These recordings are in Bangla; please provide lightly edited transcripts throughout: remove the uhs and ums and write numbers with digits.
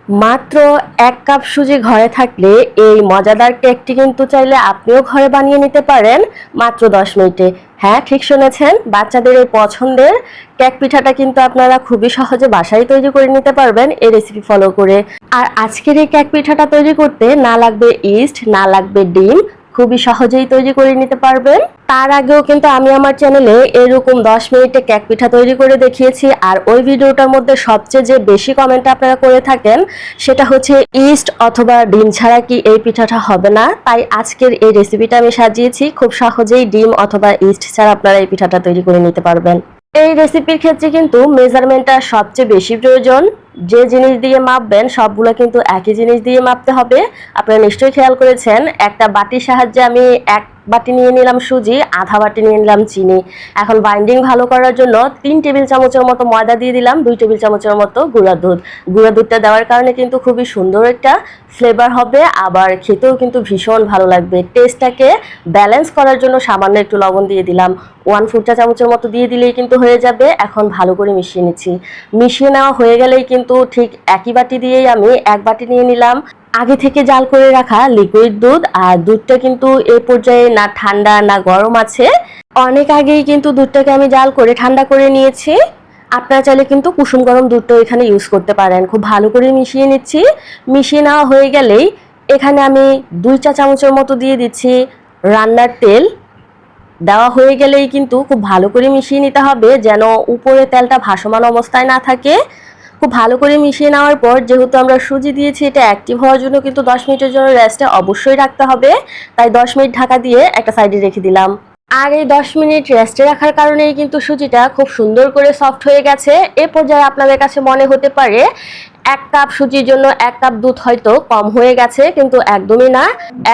মাত্র ১ কাপ সুজি ঘরে থাকলে এই মজাদার কেকটি কিন্তু চাইলে আপনিও ঘরে বানিয়ে নিতে পারেন মাত্র ১০ মিনিটে। হ্যাঁ, ঠিক শুনেছেন, বাচ্চাদের এই পছন্দের কেক পিঠাটা কিন্তু আপনারা খুবই সহজে বাসায় তৈরি করে নিতে পারবেন এই রেসিপি ফলো করে। আর আজকের এই কেক পিঠাটা তৈরি করতে না লাগবে ইস্ট, না লাগবে ডিম, খুবই সহজেই তৈরি করে নিতে পারবেন। তার আগেও কিন্তু আমি আমার চ্যানেলে এরকম ১০ মিনিটে কেক পিঠা তৈরি করে দেখিয়েছি, আর ওই ভিডিওটার মধ্যে সবচেয়ে যে বেশি কমেন্ট আপনারা করে থাকেন সেটা হচ্ছে ইস্ট অথবা ডিম ছাড়া কি এই পিঠাটা হবে না। তাই আজকের এই রেসিপিটা আমি সাজিয়েছি, খুব সহজেই ডিম অথবা ইস্ট ছাড়া আপনারা এই পিঠাটা তৈরি করে নিতে পারবেন। এই রেসিপির ক্ষেত্রে কিন্তু মেজারমেন্টটা সবচেয়ে বেশি প্রয়োজন। যে জিনিস দিয়ে মাপবেন সবগুলো কিন্তু একই জিনিস দিয়ে মাপতে হবে। আপনারা নিশ্চয়ই খেয়াল করেছেন, একটা বাটির সাহায্যে আমি ১ বাটি নিয়ে নিলাম সুজি, আধা বাটি নিয়ে নিলাম চিনি। এখন বাইন্ডিং ভালো করার জন্য ৩ টেবিল চামচের মতো ময়দা দিয়ে দিলাম, ২ টেবিল চামচের মতো গুঁড়া দুধ। গুঁড়া দুধটা দেওয়ার কারণে কিন্তু খুবই সুন্দর একটা ফ্লেভার হবে, আবার খেতেও কিন্তু ভীষণ ভালো লাগবে। টেস্টটাকে ব্যালেন্স করার জন্য সামান্য একটু লবণ দিয়ে দিলাম, 1/4 চা চামচের মতো দিয়ে দিলেই কিন্তু হয়ে যাবে। এখন ভালো করে মিশিয়ে নিচ্ছি। মিশিয়ে নেওয়া হয়ে গেলেই কিন্তু ঠিক একই বাটি দিয়েই আমি ১ বাটি নিয়ে নিলাম আগে থেকে জাল করে রাখা লিকুইড দুধ। আর দুধটা কিন্তু এই পর্যায়ে না ঠান্ডা না গরম আছে, অনেক আগেই কিন্তু দুধটাকে আমি জাল করে ঠান্ডা করে নিয়েছি। আপনারা চাইলে কিন্তু কুসুম গরম দুধটাও এখানে ইউজ করতে পারেন। খুব ভালো করে মিশিয়ে নিচ্ছি। মিশিয়ে নেওয়া হয়ে গেলেই এখানে আমি ২ চা চামচের মতো দিয়ে দিচ্ছি রান্নার তেল। দেওয়া হয়ে গেলেই কিন্তু খুব ভালো করে মিশিয়ে নিতে হবে, যেন উপরে তেলটা ভাসমান অবস্থায় না থাকে। খুব ভালো করে মিশিয়ে নেওয়ার পর, যেহেতু আমরা সুজি দিয়েছি, এটা অ্যাক্টিভ হওয়ার জন্য কিন্তু ১০ মিনিটের জন্য রেস্টে অবশ্যই রাখতে হবে। তাই ১০ মিনিট ঢাকা দিয়ে একটা সাইডে রেখে দিলাম। আর এই ১০ মিনিট রেস্টে রাখার কারণেই কিন্তু সুজিটা খুব সুন্দর করে সফট হয়ে গেছে। এ পর্যায়ে আপনাদের কাছে মনে হতে পারে ১ কাপ সুজির জন্য ১ কাপ দুধ হয়তো কম হয়ে গেছে, কিন্তু একদমই না।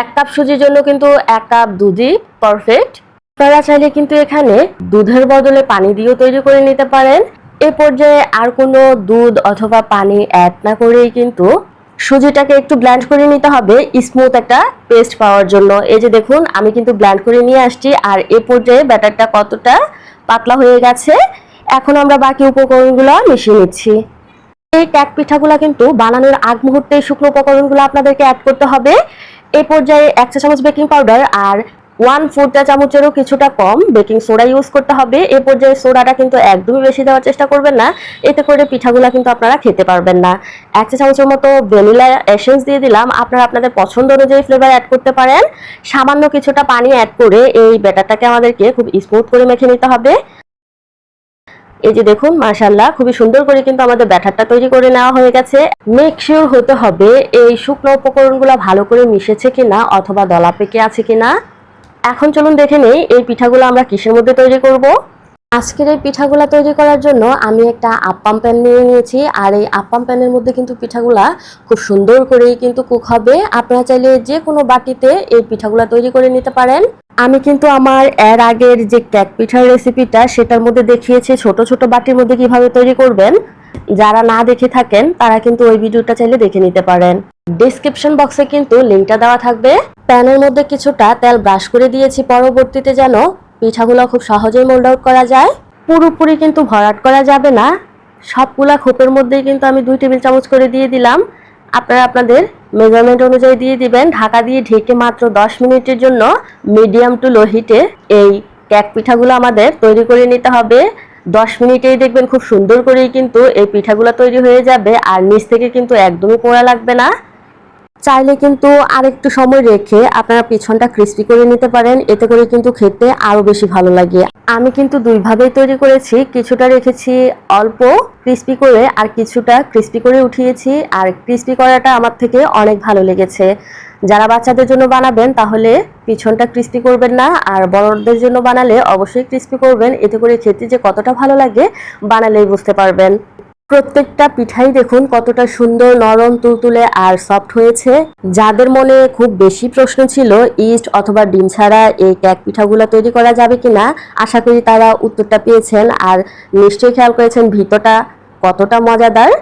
১ কাপ সুজির জন্য কিন্তু ১ কাপ দুধই পারফেক্ট। আপনারা চাইলে কিন্তু এখানে দুধের বদলে পানি দিয়েও তৈরি করে নিতে পারেন। এ পর্যায়ে আর কোনো দুধ অথবা পানি অ্যাড না করেই কিন্তু সুজিটাকে একটু ব্লেন্ড করে নিতে হবে স্মুথ একটা পেস্ট পাওয়ার জন্য। এই যে দেখুন, আমি কিন্তু ব্লেন্ড করে নিয়ে আসছি। আর এ পর্যায়ে ব্যাটারটা কতটা পাতলা হয়ে গেছে। এখন আমরা বাকি উপকরণগুলো মিশিয়ে নিচ্ছি। এই কেক পিঠাগুলো কিন্তু বানানোর আগ মুহূর্তে শুকনো উপকরণগুলো আপনাদেরকে অ্যাড করতে হবে। এই পর্যায়ে ১ চা চামচ বেকিং পাউডার আর 1/4 চা চামচেরও কিছুটা কম বেকিং সোডা ইউজ করতে হবে। এই পর্যায়ে সোডাটা কিন্তু একদমই বেশি দেওয়ার চেষ্টা করবেন না, এতে করে পিঠাগুলো কিন্তু আপনারা খেতে পারবেন না। ১ চা চামচের মতো ভ্যানিলা এসেন্স দিয়ে দিলাম। আপনারা আপনাদের পছন্দ অনুযায়ী ফ্লেভার অ্যাড করতে পারেন। সামান্য কিছুটা পানি অ্যাড করে এই ব্যাটারটাকে আমাদেরকে খুব স্মুথ করে মেখে নিতে হবে। এই যে দেখুন, মাশাআল্লাহ, খুবই সুন্দর করে কিন্তু আমাদের ব্যাটারটা তৈরি করে নেওয়া হয়ে গেছে। মেক শিওর হতে হবে এই শুকনো উপকরণগুলো ভালো করে মিশেছে কিনা অথবা দলা পেকে আছে কিনা। এখন চলুন দেখে নেই এই পিঠাগুলো আমরা কিসের মধ্যে তৈরি করব। আজকের এই পিঠাগুলা তৈরি করার জন্য আমি একটা আপ্পাম প্যান নিয়ে নিয়েছি। আর এই আপ্পাম প্যানের মধ্যে কিন্তু পিঠাগুলা খুব সুন্দর করেই কিন্তু কুক হবে। আপনারা চাইলে যে কোনো বাটিতে এই পিঠাগুলা তৈরি করে নিতে পারেন। আমি কিন্তু আমার এর আগের যে কেক পিঠার রেসিপিটা সেটার মধ্যে দেখিয়েছি ছোট ছোট বাটির মধ্যে কিভাবে তৈরি করবেন। যারা না দেখে থাকেন তারা কিন্তু ওই ভিডিওটা চাইলে দেখে নিতে পারেন। ডেসক্রিপশন বক্সে কিন্তু লিংকটা দেওয়া থাকবে। প্যানের মধ্যে কিছুটা তেল ব্রাশ করে দিয়েছি পরবর্তীতে, যেন পিঠাগুলো খুব সহজেই মোল্ড আউট করা যায়। পুরোপুরি কিন্তু ভরাট করা যাবে না। সবগুলা খোপের মধ্যেই কিন্তু আমি ২ টেবিল চামচ করে দিয়ে দিলাম। আপনারা আপনাদের মেজারমেন্ট অনুযায়ী দিয়ে দিবেন। ঢাকা দিয়ে ঢেকে মাত্র ১০ মিনিটের জন্য মিডিয়াম টু লো হিটে এই কেক পিঠাগুলো আমাদের তৈরি করে নিতে হবে। ১০ মিনিটেই দেখবেন খুব সুন্দর করেই কিন্তু এই পিঠাগুলো তৈরি হয়ে যাবে, আর নিচ থেকে কিন্তু একদমই পোড়া লাগবে না। চাইলে কিন্তু আরেকটু সময় রেখে আপনারা পিছনটা ক্রিস্পি করে নিতে পারেন, এতে করে কিন্তু খেতে আরো বেশি ভালো লাগে। আমি কিন্তু দুইভাবেই তৈরি করেছি, কিছুটা রেখেছি অল্প ক্রিস্পি করে আর কিছুটা ক্রিস্পি করে উঠিয়েছি। আর ক্রিস্পি করাটা আমার থেকে অনেক ভালো লেগেছে। যারা বাচ্চাদের জন্য বানাবেন তাহলে পিছনটা ক্রিস্পি করবেন না, আর বড়দের জন্য বানালে অবশ্যই ক্রিস্পি করবেন, এতে করে খেতে যে কতটা ভালো লাগে বানালেই বুঝতে পারবেন। প্রত্যেকটা পিঠাই দেখুন কতটা সুন্দর, নরম, তুলতুলে আর সফট হয়েছে। যাদের মনে খুব বেশি প্রশ্ন ছিল ইস্ট অথবা ডিম ছাড়া এই কেক পিঠাগুলো তৈরি করা যাবে কিনা, আশা করি তারা উত্তরটা পেয়েছেন। আর নিশ্চয়ই খেয়াল করেছেন ভিতরটা কতটা মজাদার।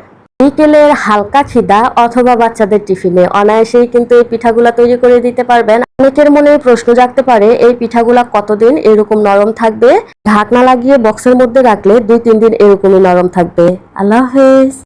বিকেলের হালকা খিদা অথবা বাচ্চাদের টিফিনে অনায়াসেই কিন্তু এই পিঠাগুলা তৈরি করে দিতে পারবেন। অনেকের মনে প্রশ্ন জাগতে পারে এই পিঠাগুলা কতদিন এরকম নরম থাকবে। ঢাকনা লাগিয়ে বক্সের মধ্যে রাখলে ২-৩ দিন এরকমই নরম থাকবে। আল্লাহ হাফেজ।